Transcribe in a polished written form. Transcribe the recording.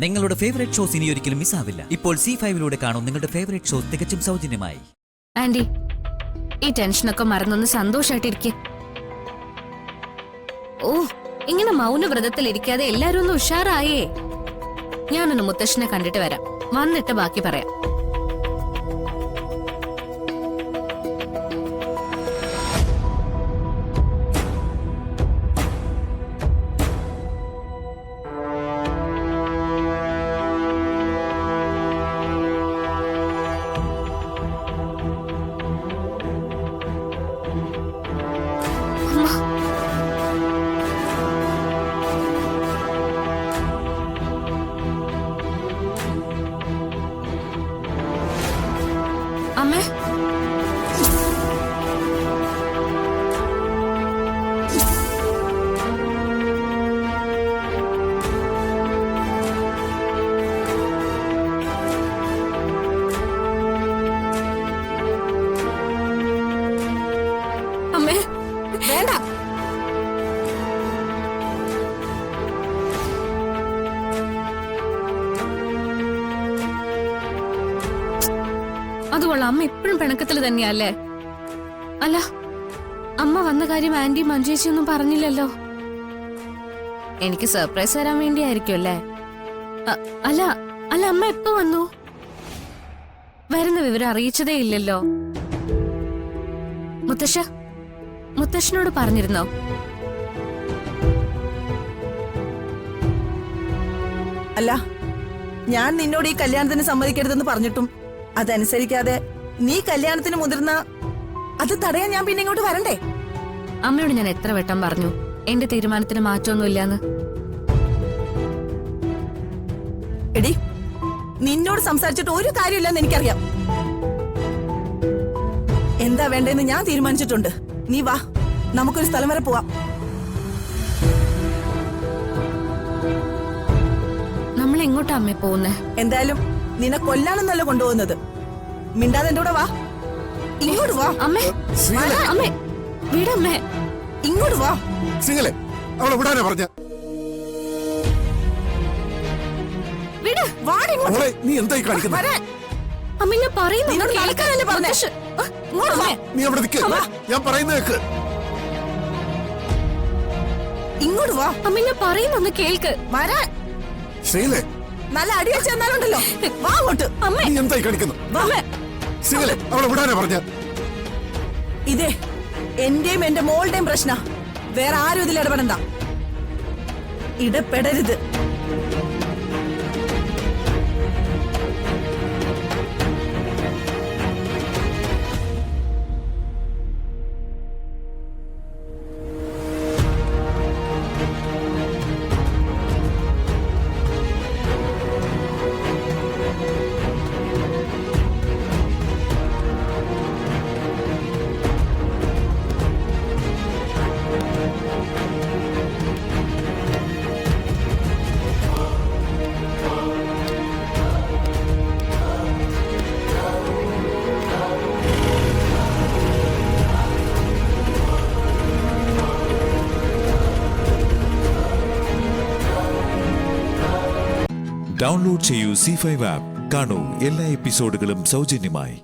നിങ്ങളുടെ favourite shows ഇനി ഒരിക്കലും മിസ്സാവില്ല. ഇപ്പോൾ C5 കാണും നിങ്ങളുടെ ഫേവറേറ്റ് ഷോസ് തികച്ചും സൗജന്യമായി. ആന്റി, ഈ ടെൻഷനൊക്കെ മറന്നൊന്ന് സന്തോഷായിട്ടിരിക്കെ. ഓ, ഇങ്ങനെ മൗനവ്രതത്തിൽ ഇരിക്കാതെ എല്ലാരും ഒന്ന് ഉഷാറായേ. ഞാനൊന്ന് മുത്തശ്ശനെ കണ്ടിട്ട് വരാം, വന്നിട്ട് ബാക്കി പറയാം. അമ്മേ, അമ്മേ വേണ്ട. അതുകൊള്ളാം, അമ്മ ഇപ്പോഴും പിണക്കത്തില് തന്നെയല്ലേ? അല്ല, അമ്മ വന്ന കാര്യം ആന്റി മഞ്ജേച്ചി ഒന്നും പറഞ്ഞില്ലല്ലോ. എനിക്ക് സർപ്രൈസ് തരാൻ വേണ്ടിയായിരിക്കും അല്ലേ? അല്ല അല്ല, അമ്മ എപ്പോ വന്നു? വരുന്ന വിവരം അറിയിച്ചതേ ഇല്ലല്ലോ. മുത്തശ്ശനോട് പറഞ്ഞിരുന്നോ? അല്ല, ഞാൻ നിന്നോട് ഈ കല്യാണത്തിന് സമ്മതിക്കരുതെന്ന് പറഞ്ഞിട്ടും അതനുസരിക്കാതെ നീ കല്യാണത്തിന് മുതിർന്ന അത് തടയാൻ ഞാൻ പിന്നെ ഇങ്ങോട്ട് വരണ്ടേ? അമ്മയോട് ഞാൻ എത്ര വട്ടം പറഞ്ഞു എന്റെ തീരുമാനത്തിന് മാറ്റമൊന്നുമില്ലാന്ന്. എടി, നിന്നോട് സംസാരിച്ചിട്ട് ഒരു കാര്യമില്ലെന്ന് എനിക്കറിയാം. എന്താ വേണ്ടെന്ന് ഞാൻ തീരുമാനിച്ചിട്ടുണ്ട്. നീ വാ, നമുക്കൊരു സ്ഥലം വരെ പോവാം. നമ്മൾ എങ്ങോട്ടാ അമ്മ പോകുന്നേ? എന്തായാലും നിന്നെ കൊല്ലാനൊന്നല്ല കൊണ്ടുപോകുന്നത്. മിണ്ടാതെ എന്റെ കൂടെ വാ. ഇങ്ങോട്ട് വാ. അമ്മേ, അമ്മേ വീടമ്മേ, ഇങ്ങോട്ട് വാ. സിംഗലെ, അവളെ വിടാനാ പറഞ്ഞ. നീ എന്തായി കാണിക്കുന്നത്? അമ്മ ഞാൻ പറയുന്നു, നീ അവിടെ നിൽക്ക്, ഞാൻ പറയുന്നത് കേക്ക്. ഇങ്ങോട്ട് വാ. അമ്മ ഞാൻ പറയുന്നൊന്ന് കേൾക്ക്. വരാൻ. ശ്രീലേ, നല്ല അടി വെച്ച് തന്നാലുണ്ടല്ലോ. വാ അങ്ങോട്ട്. നീ എന്തായി കാണിക്കുന്നു? സിംഗലെ, അവളെ വിടാനാ പറഞ്ഞ. ഇതേ എന്റെയും എന്റെ മോളുടെയും പ്രശ്ന. വേറെ ആരും ഇതിൽ ഇടപെടണ്ട. ഇടപെടരുത്. ഡൗൺലോഡ് ചെയ്യൂ C5 ആപ്പ്. കാണൂ എല്ലാ എപ്പിസോഡുകളും സൗജന്യമായി.